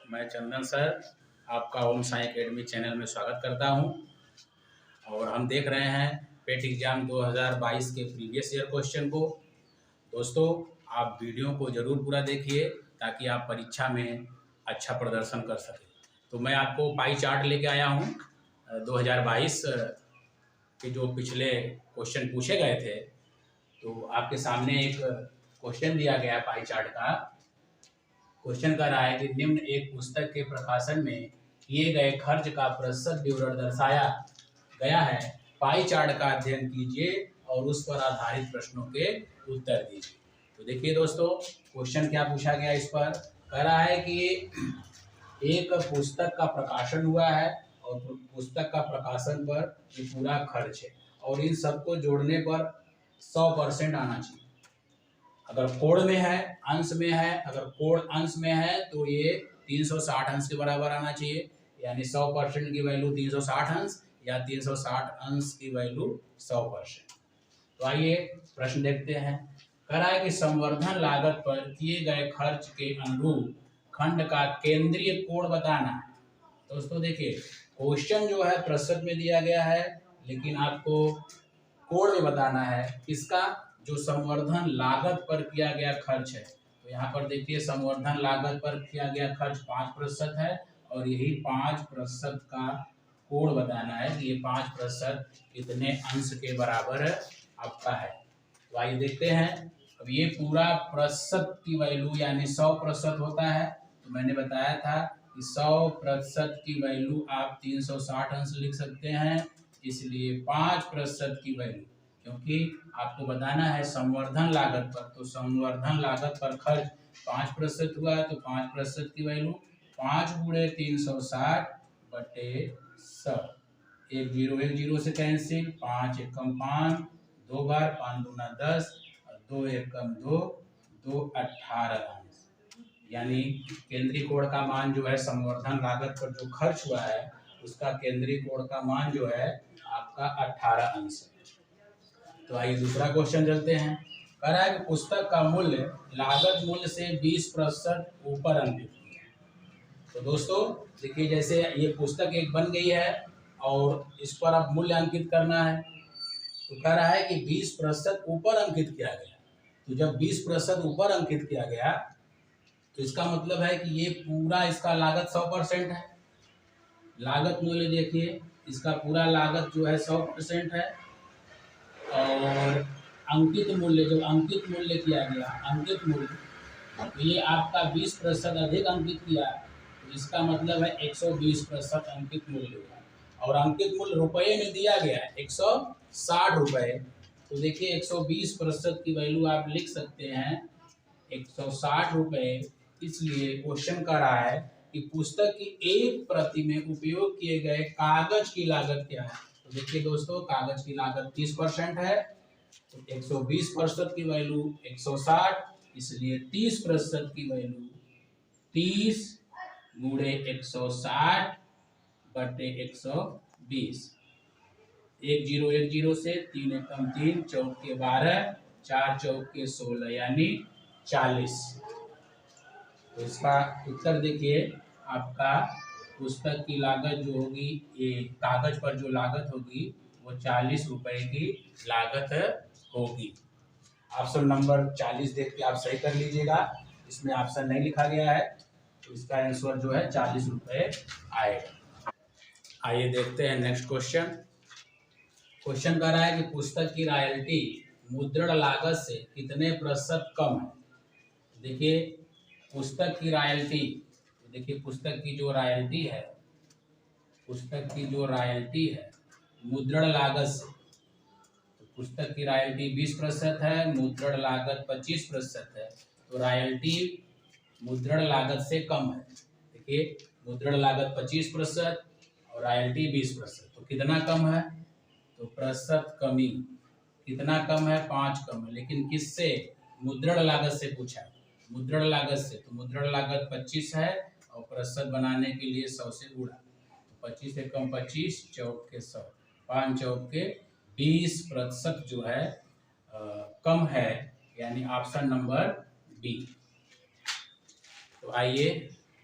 मैं चंदन सर आपका ओम Sai academy channel में स्वागत करता हूं। और हम देख रहे हैं पेट एग्ज़ाम 2022 के प्रीवियस ईयर क्वेश्चन को। दोस्तों, आप वीडियो को ज़रूर पूरा देखिए ताकि आप परीक्षा में अच्छा प्रदर्शन कर सकें। तो मैं आपको पाई चार्ट लेके आया हूं 2022 के जो पिछले क्वेश्चन पूछे गए थे। तो आपके सामने एक क्वेश्चन दिया गया है पाई चार्ट का। क्वेश्चन कर रहा है कि निम्न एक पुस्तक के प्रकाशन में किए गए खर्च का प्रतिशत विवरण दर्शाया गया है। पाई चार्ट का अध्ययन कीजिए और उस पर आधारित प्रश्नों के उत्तर दीजिए। तो देखिए दोस्तों, क्वेश्चन क्या पूछा गया इस पर। कह रहा है कि एक पुस्तक का प्रकाशन हुआ है और पुस्तक का प्रकाशन पर ये पूरा खर्च है और इन सबको जोड़ने पर 100% आना चाहिए। अगर कोण में है, अंश में है, अगर कोण अंश में है तो ये 360 अंश के बराबर आना चाहिए, यानी 100% की वैल्यू 360 अंश या 360 अंश की वैल्यू 100%। तो आइए प्रश्न देखते हैं। कह रहा है कि संवर्धन लागत पर किए गए खर्च के अनुरूप खंड का केंद्रीय कोण बताना है। दोस्तों देखिए, क्वेश्चन जो है प्रतिशत में दिया गया है, लेकिन आपको कोण में बताना है किसका, जो संवर्धन लागत पर किया गया खर्च है। तो यहाँ पर देखिए, संवर्धन लागत पर किया गया खर्च 5% है और यही 5% का कोण बताना है कि ये 5% कितने अंश के बराबर आपका है। तो आइए देखते हैं। अब ये पूरा प्रतिशत की वैल्यू यानी 100% होता है। तो मैंने बताया था कि 100% की वैल्यू आप 360 अंश लिख सकते हैं, इसलिए 5% की वैल्यू, क्योंकि आपको बताना है संवर्धन लागत पर, तो संवर्धन लागत पर खर्च 5% हुआ है, तो 5% की वैल्यू 5 गुणे 360 बटे 100। 1 0 से कैंसिल, 5 एकम 5, 2 बार 5 दूना 10 और 2 एकम 2, 2 18 अंश। यानी केंद्रीय कोण का मान जो है संवर्धन लागत पर जो खर्च हुआ है उसका केंद्रीय कोण का मान जो है आपका 18 अंश है। तो आइए दूसरा क्वेश्चन चलते हैं। कह रहा है कि पुस्तक का मूल्य लागत मूल्य से 20% ऊपर अंकित है। तो दोस्तों देखिए, जैसे ये पुस्तक एक बन गई है और इस पर अब मूल्य अंकित करना है। तो कह रहा है कि 20% ऊपर अंकित किया गया। तो जब 20% ऊपर अंकित किया गया तो इसका मतलब है कि ये पूरा इसका लागत 100% है। लागत मूल्य देखिए, इसका पूरा लागत जो है 100% है और अंकित मूल्य, जो अंकित मूल्य किया गया, अंकित मूल्य, तो ये आपका 20% अधिक अंकित किया, तो इसका मतलब है 120% अंकित मूल्य हुआ। और अंकित मूल्य रुपये में दिया गया है 160 रुपये। तो देखिए 120% की वैल्यू आप लिख सकते हैं 160 रुपये। इसलिए क्वेश्चन कर रहा है कि पुस्तक की एक प्रति में उपयोग किए गए कागज की लागत क्या है। तो देखिए दोस्तों, कागज की लागत 30% है, तो 120% की वैल्यू 160, इसलिए 30% की वैल्यू 30 गुणे 160 बटे 120। 1 0 से 3 एकम 3, चौक के 12, 4 चौक के 16 यानी 40। तो इसका उत्तर देखिए, आपका पुस्तक की लागत जो होगी, ये कागज पर जो लागत होगी वो 40 रुपए की लागत होगी। ऑप्शन नंबर 40 देख के आप सही कर लीजिएगा। इसमें ऑप्शन नहीं लिखा गया है, तो इसका आंसर जो है 40 रुपए आएगा। आइए देखते हैं नेक्स्ट क्वेश्चन। क्वेश्चन कह रहा है कि पुस्तक की रॉयल्टी मुद्रण लागत से कितने प्रतिशत कम है। देखिए पुस्तक की रॉयल्टी, देखिए पुस्तक की जो रॉयल्टी है, पुस्तक की जो रॉयल्टी है मुद्रण लागत से, तो पुस्तक की रॉयल्टी 20% है, मुद्रण लागत 25% है, तो रॉयल्टी मुद्रण लागत से कम है। देखिए मुद्रण लागत 25% और रॉयल्टी 20%, तो कितना कम है, तो प्रतिशत कमी कितना कम है, 5 कम है। लेकिन किससे, मुद्रण लागत से पूछा, मुद्रण लागत से, तो मुद्रण लागत 25 है और प्रतिशत बनाने के लिए 100 से गुणा, 25 एकम 25, चौक के 100, 5 चौक के 20% जो है कम है, यानी ऑप्शन नंबर बी। तो आइए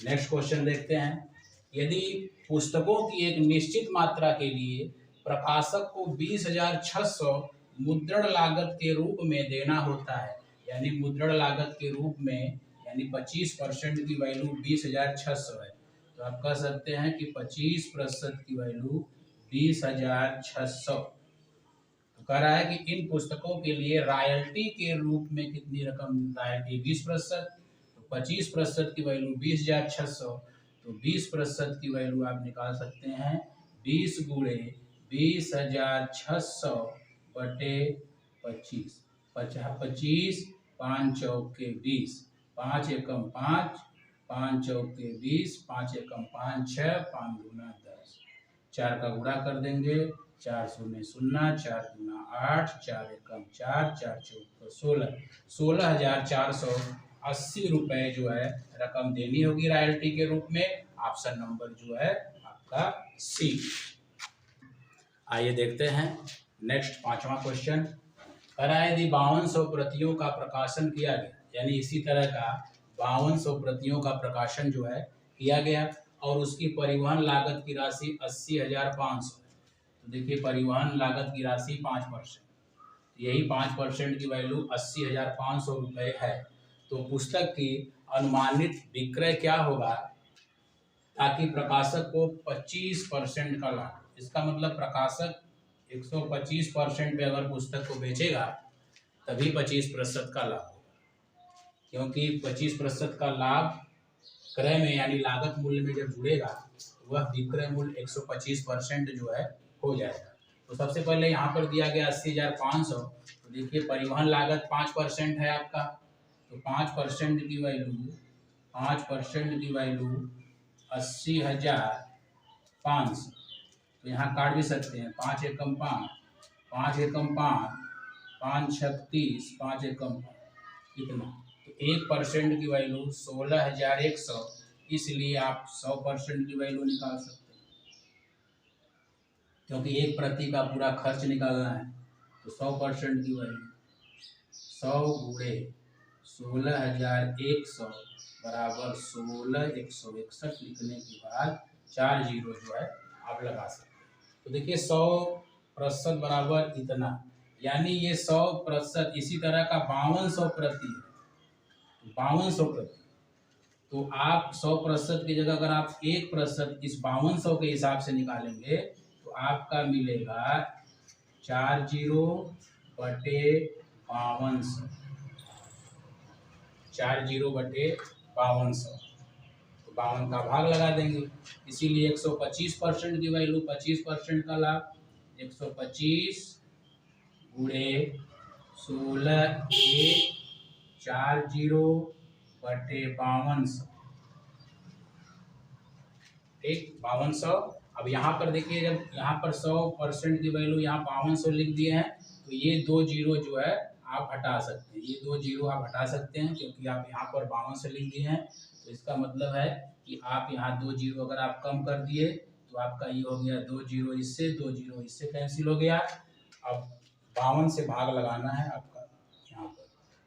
नेक्स्ट क्वेश्चन देखते हैं। यदि पुस्तकों की एक निश्चित मात्रा के लिए प्रकाशक को 20,600 मुद्रण लागत के रूप में देना होता है, यानी मुद्रण लागत के रूप में, यानी 25% की वैल्यू 20,600 है, तो आप कह सकते हैं कि 25% की वैल्यू 20,600। तो कह रहा है कि इन पुस्तकों के लिए रॉयल्टी के रूप में कितनी रकम, रॉयल्टी 20%, तो 25% की वैल्यू 20,600, तो 20% की वैल्यू आप निकाल सकते हैं 20 गुणे 20,600 बटे 25, 25, 5 चौके 20, 5 एकम 5, 5 चौके 20, 5 एकम 5 6, 5 दूना 10, 4 का गुणा कर देंगे, 4 शून्य शून्य, 4 दूना 8, 4 एकम 4, 4 चौके 16, 16,480 रुपए जो है रकम देनी होगी रॉयल्टी के रूप में। ऑप्शन नंबर जो है आपका सी। आइए देखते हैं नेक्स्ट 5वां क्वेश्चन। कह रहा है यदि 5200 प्रतियों का प्रकाशन किया गया, यानी इसी तरह का 5200 प्रतियों का प्रकाशन जो है किया गया और उसकी परिवहन लागत की राशि 80,500 है। तो देखिए परिवहन लागत की राशि 5%, यही 5% की वैल्यू 80,500 रुपये है। तो पुस्तक की अनुमानित विक्रय क्या होगा ताकि प्रकाशक को 25% का लाभ, इसका मतलब प्रकाशक 125% पे अगर पुस्तक को बेचेगा तभी 25% का लाभ होगा, क्योंकि 25% का लाभ क्रय में यानी लागत मूल्य में जब जुड़ेगा तो वह विक्रय मूल्य 125% जो है हो जाएगा। तो सबसे पहले यहाँ पर दिया गया 80,500, तो देखिए परिवहन लागत 5% है आपका, तो 5% की वैल्यू 80,500, तो यहाँ काट भी सकते हैं, 5 एकम 5, 5 एकम 5, 5 छक 30, 5 एकम कितना, तो 1% की वैल्यू 16,100, इसलिए आप 100% की वैल्यू निकाल सकते हैं, क्योंकि एक प्रति का पूरा खर्च निकालना है। तो 100% की वैल्यू 100 गुणे 16,100 बराबर 16,161 लिखने के बाद 4 जीरो जो है आप लगा सकते हैं। तो देखिए 100% बराबर इतना, यानी ये 100%, इसी तरह का 5200 प्रति है, 5200 प्रति, तो आप 100% की जगह अगर आप 1% इस 5200 के हिसाब से निकालेंगे तो आपका मिलेगा 4 जीरो बटे 5200, 4 जीरो बटे 5200, तो 52 का भाग लगा देंगे, इसीलिए 125% की वैल्यू 25% का लाभ 125 गुणे 16 1 4 जीरो बटे 5200, ठीक 5200। अब यहाँ पर देखिए जब यहाँ पर 100% की वैल्यू यहाँ 5200 लिख दिए हैं, तो ये 2 जीरो जो है आप हटा सकते हैं, ये 2 जीरो आप हटा सकते हैं, क्योंकि आप यहाँ पर 5200 लिख दिए हैं, तो इसका मतलब है कि आप यहाँ 2 जीरो अगर आप कम कर दिए तो आपका ये हो गया 2 जीरो इससे, 2 जीरो इससे कैंसिल हो गया। अब 52 से भाग लगाना है आपका यहाँ पर,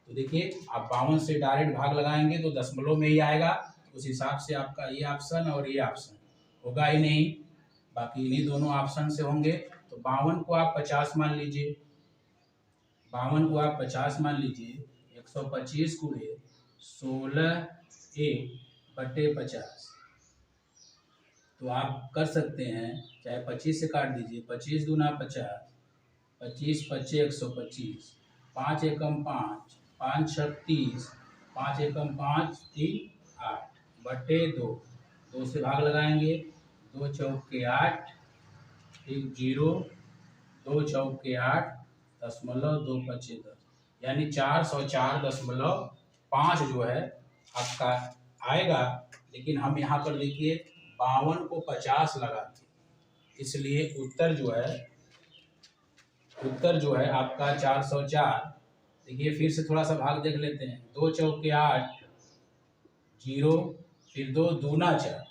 तो देखिए आप 52 से डायरेक्ट भाग लगाएंगे तो दशमलव में ही आएगा, उस हिसाब से आपका ये ऑप्शन और ये ऑप्शन होगा ही नहीं, बाकी इन्हीं दोनों ऑप्शन से होंगे। तो 52 को आप 50 मान लीजिए, 52 को आप 50 मान लीजिए, 125 गुणे 16 1 बटे 50, तो आप कर सकते हैं, चाहे 25 से काट दीजिए, 25 दूना 50, 25 पच्चे 125, 5 एकम 5, 5 छक 30, 5 एकम 5 3 8 बटे 2, 2 से भाग लगाएंगे, 2 चौके 8, ठीक जीरो, 2 चौके 8 दशमलव 2 पच्चे 10, यानी 404.5 जो है आपका आएगा। लेकिन हम यहाँ पर देखिए 52 को 50 लगाते, इसलिए उत्तर जो है आपका 404। देखिए फिर से थोड़ा सा भाग देख लेते हैं, 2 चौके 8 जीरो, फिर 2 दूना 4,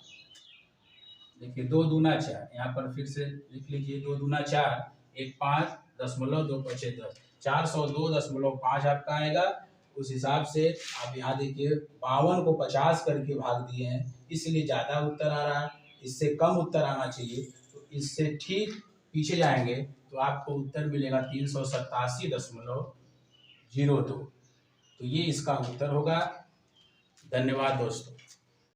देखिए 2 दूना 4, यहाँ पर फिर से लिख लीजिए 2 दूना 4, 1 5 दशमलव 2 पचे 10, 402.5 आपका आएगा। उस हिसाब से आप यहाँ देखिए 52 को 50 करके भाग दिए हैं, इसलिए ज़्यादा उत्तर आ रहा है। इससे कम उत्तर आना चाहिए, तो इससे ठीक पीछे जाएंगे तो आपको उत्तर मिलेगा 387.02। तो ये इसका उत्तर होगा। धन्यवाद दोस्तों।